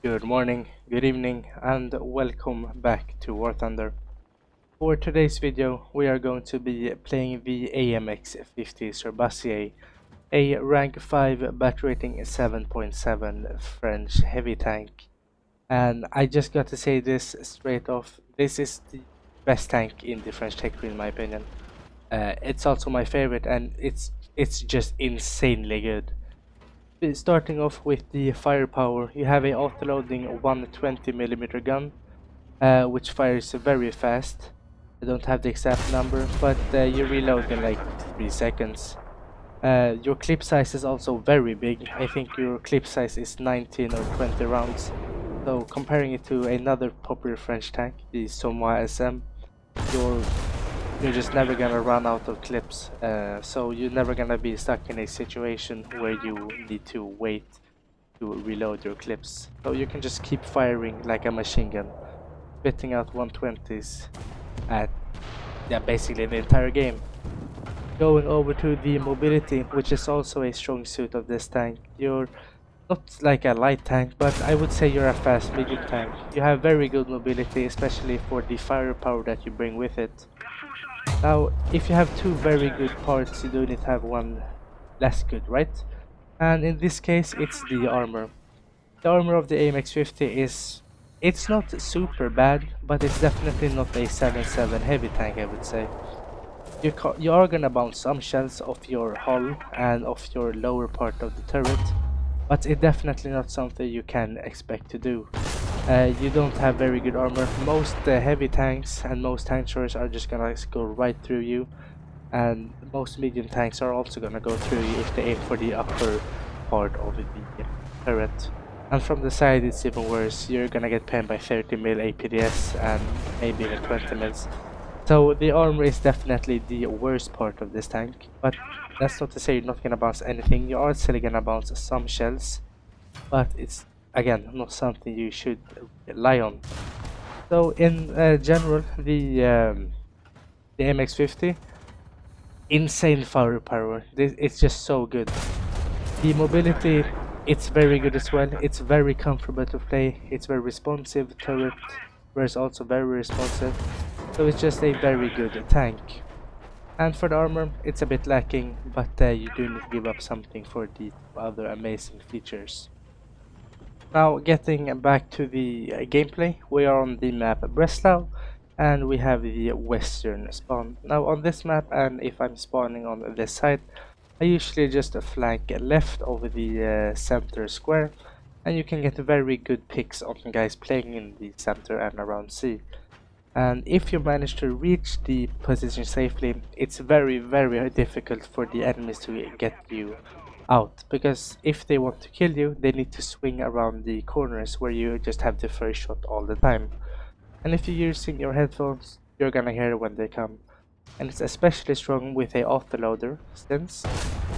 Good morning, good evening, and welcome back to War Thunder. For today's video, we are going to be playing the AMX-50 Surbaissé, a rank 5 bat rating 7.7 French heavy tank. And I just got to say this straight off, this is the best tank in the French tech tree in my opinion. It's also my favorite and it's just insanely good. Starting off with the firepower, you have a auto-loading 120mm gun, which fires very fast. I don't have the exact number, but you reload in like 3 seconds. Your clip size is also very big. I think your clip size is 19 or 20 rounds. So comparing it to another popular French tank, the Somois SM, your you're just never gonna run out of clips, so you're never gonna be stuck in a situation where you need to wait to reload your clips. So you can just keep firing like a machine gun, spitting out 120s at basically the entire game. Going over to the mobility, which is also a strong suit of this tank. You're not like a light tank, but I would say you're a fast medium tank. You have very good mobility, especially for the firepower that you bring with it. Now, if you have two very good parts, you do need to have one less good, right? And in this case, it's the armor. The armor of the AMX-50 it's not super bad, but it's definitely not a 7.7 heavy tank, I would say. You are gonna bounce some shells off your hull and off your lower part of the turret, but it's definitely not something you can expect to do. You don't have very good armor. Most heavy tanks and most tank destroyers are just gonna go right through you, and most medium tanks are also gonna go through you if they aim for the upper part of the turret. And from the side it's even worse. You're gonna get pinned by 30 mil APDS and maybe even 20 mils. So the armor is definitely the worst part of this tank, but that's not to say you're not gonna bounce anything. You are still gonna bounce some shells, but it's again not something you should rely on. So in general, the MX-50, insane firepower. It's just so good. The mobility, it's very good as well. It's very comfortable to play. It's very responsive. Turret is also very responsive. So it's just a very good tank. And for the armor, it's a bit lacking, but you do need to give up something for the other amazing features. Now getting back to the gameplay, we are on the map Breslau and we have the western spawn. Now on this map, and if I'm spawning on this side, I usually just flank left over the center square, and you can get very good picks on guys playing in the center and around C. And if you manage to reach the position safely, it's very difficult for the enemies to get you out, because if they want to kill you, they need to swing around the corners where you just have the first shot all the time. And if you're using your headphones, you're gonna hear when they come. And it's especially strong with a autoloader, since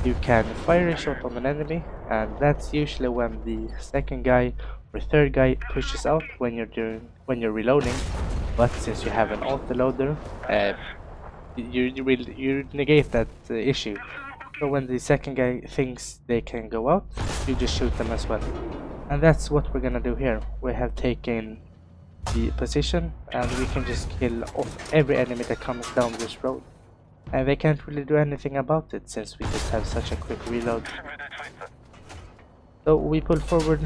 you can fire a shot on an enemy, and that's usually when the second guy or third guy pushes out when you're reloading. But since you have an autoloader, you negate that issue. So when the second guy thinks they can go out, you just shoot them as well. And that's what we're gonna do here. We have taken the position and we can just kill off every enemy that comes down this road. And they can't really do anything about it since we just have such a quick reload. So we pull forward,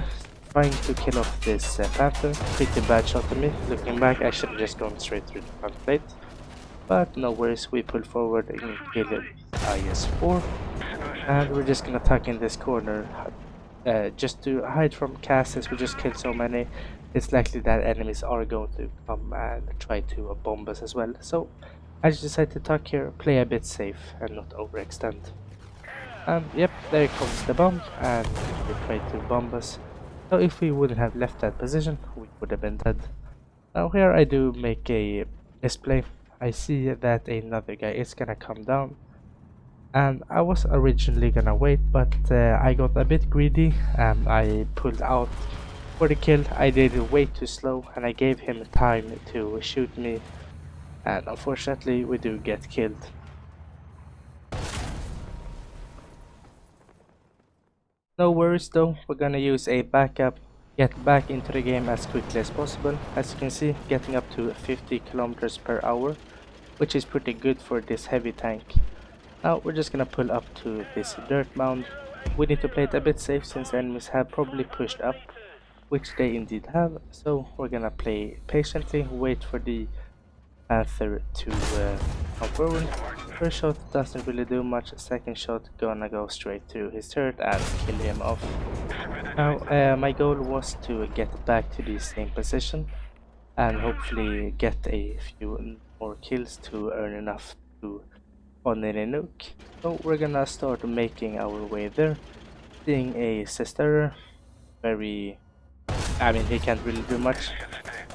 trying to kill off this Panther. Pretty bad shot to me. Looking back, I should have just gone straight through the front plate. But no worries, we pull forward and kill the IS-4. And we're just gonna tuck in this corner just to hide from casters. We just killed so many, it's likely that enemies are going to come and try to bomb us as well. So I just decided to tuck here, play a bit safe and not overextend. And yep, there comes the bomb, and they tried to bomb us. So if we wouldn't have left that position, we would have been dead. Now here I do make a display. I see that another guy is gonna come down, and I was originally gonna wait, but I got a bit greedy and I pulled out for the kill. I did it way too slow and I gave him time to shoot me, and unfortunately we do get killed. No worries though, we're gonna use a backup. get back into the game as quickly as possible. As you can see, getting up to 50 kilometers per hour, which is pretty good for this heavy tank. Now we're just gonna pull up to this dirt mound. We need to play it a bit safe since enemies have probably pushed up, which they indeed have, so we're gonna play patiently, wait for the Panther to come forward. First shot doesn't really do much, second shot gonna go straight through his turret and kill him off. Now my goal was to get back to the same position and hopefully get a few more kills to earn enough to on a nuke. So we're gonna start making our way there, seeing a sister. I mean, he can't really do much,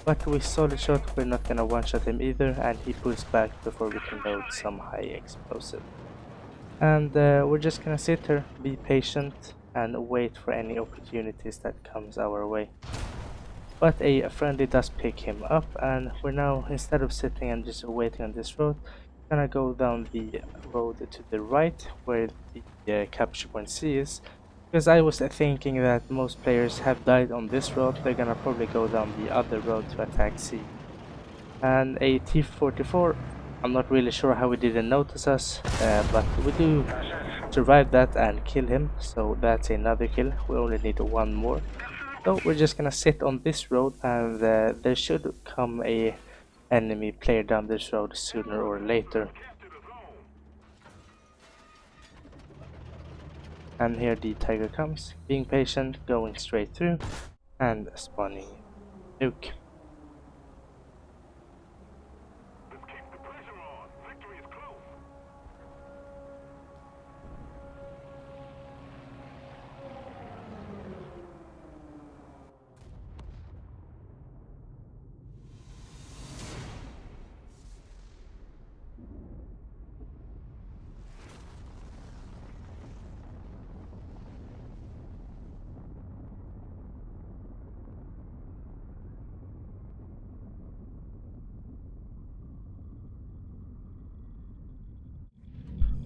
but with solid shot we're not gonna one-shot him either, and he pulls back before we can load some high explosive. And we're just gonna sit here, be patient, and wait for any opportunities that comes our way. But a friendly does pick him up, and we're now, instead of sitting and just waiting on this road, gonna go down the road to the right where the capture point C is. Because I was thinking that most players have died on this road, they're gonna probably go down the other road to attack C. And a T-44, I'm not really sure how he didn't notice us, but we do survive that and kill him, so that's another kill. We only need one more. So we're just gonna sit on this road, and there should come a enemy player down this road sooner or later. And here the tiger comes, being patient, going straight through, and spawning nuke.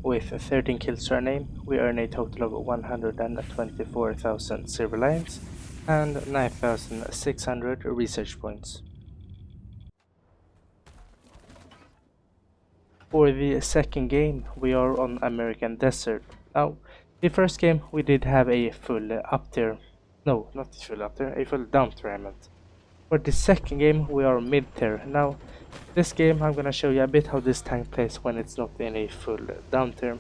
With 13 kills to our name, we earn a total of 124,000 silver lions and 9,600 research points. For the second game, we are on American Desert. Now, the first game we did have a full up tier. No, not full up tier, a full down tier I meant. For the second game, we are mid tier. Now, this game I'm gonna show you a bit how this tank plays when it's not in a full down tier.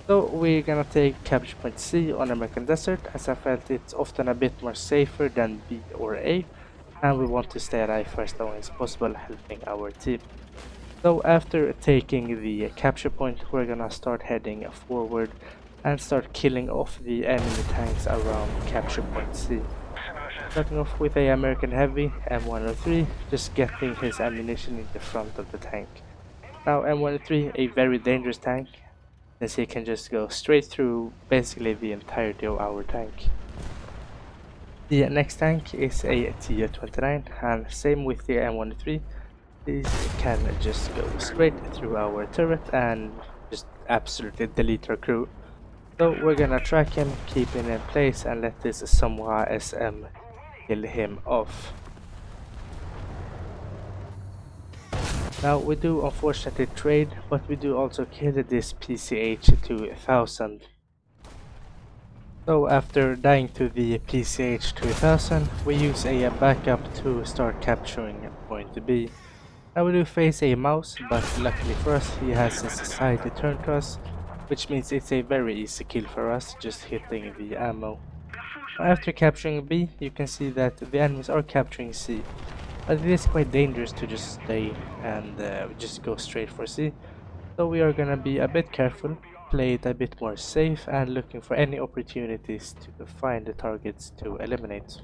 So we're gonna take capture point C on American Desert, as I felt it's often a bit more safer than B or A, and we want to stay alive for as long as possible, helping our team. So after taking the capture point, we're gonna start heading forward and start killing off the enemy tanks around capture point C. Starting off with a American Heavy M103, just getting his ammunition in the front of the tank. Now M103, a very dangerous tank, since he can just go straight through basically the entirety of our tank. The next tank is a T-29, and same with the M103, these can just go straight through our turret and just absolutely delete our crew. So we're gonna track him, keep him in place, and let this Samoa SM kill him off. Now we do unfortunately trade, but we do also kill this PCH 2000. So after dying to the PCH 2000, we use a backup to start capturing point B. Now we do face a mouse, but luckily for us he has his side turned to us, which means it's a very easy kill for us, just hitting the ammo. After capturing B, you can see that the enemies are capturing C, but it is quite dangerous to just stay and just go straight for C. So we are gonna be a bit careful, play it a bit more safe, and looking for any opportunities to find the targets to eliminate.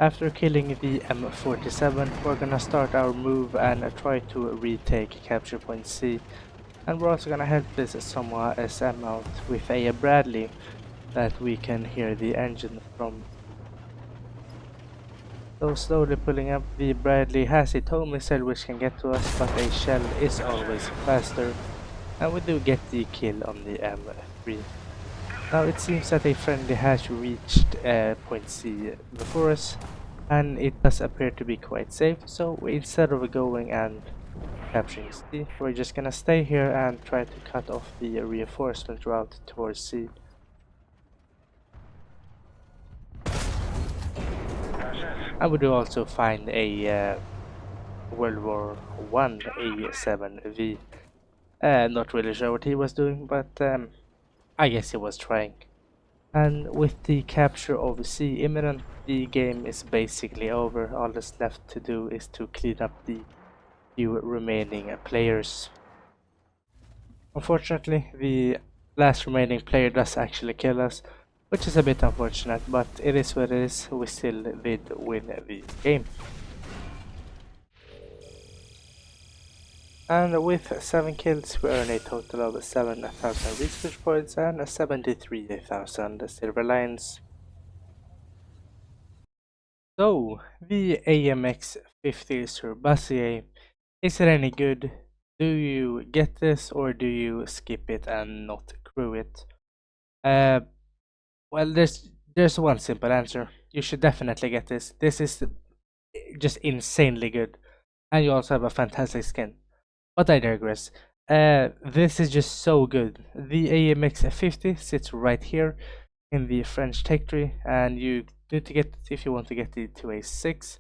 After killing the M47, we're gonna start our move and try to retake capture point C. And we're also gonna help this Samoa SM out with a Bradley that we can hear the engine from. So slowly pulling up, the Bradley has a tow missile which can get to us, but a shell is always faster, and we do get the kill on the M3. Now it seems that a friendly has reached point C before us, and it does appear to be quite safe, so instead of going and capturing C, we're just gonna stay here and try to cut off the reinforcement route towards C. I would also find a World War One A7V. Not really sure what he was doing, but I guess he was trying. And with the capture of C imminent, the game is basically over. All that's left to do is to clean up the few remaining players. Unfortunately, the last remaining player does actually kill us, which is a bit unfortunate, but it is what it is. We still did win the game. And with 7 kills, we earn a total of 7,000 research points and 73,000 silver lions. So, the AMX-50 Surbaissé, is it any good? Do you get this or do you skip it and not crew it? Well, there's one simple answer. You should definitely get this. This is just insanely good, and you also have a fantastic skin. But I digress. This is just so good. The AMX-50 sits right here in the French tech tree, and you need to get it if you want to get it to a 6.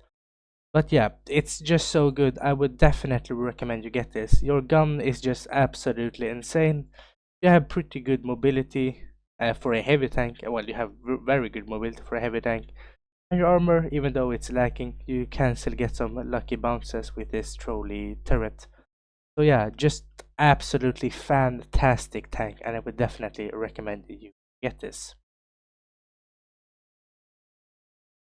But yeah, it's just so good. I would definitely recommend you get this. Your gun is just absolutely insane. You have pretty good mobility for a heavy tank. Well, you have very good mobility for a heavy tank. And your armor, even though it's lacking, you can still get some lucky bounces with this trolley turret. So yeah, just absolutely fantastic tank, and I would definitely recommend you get this.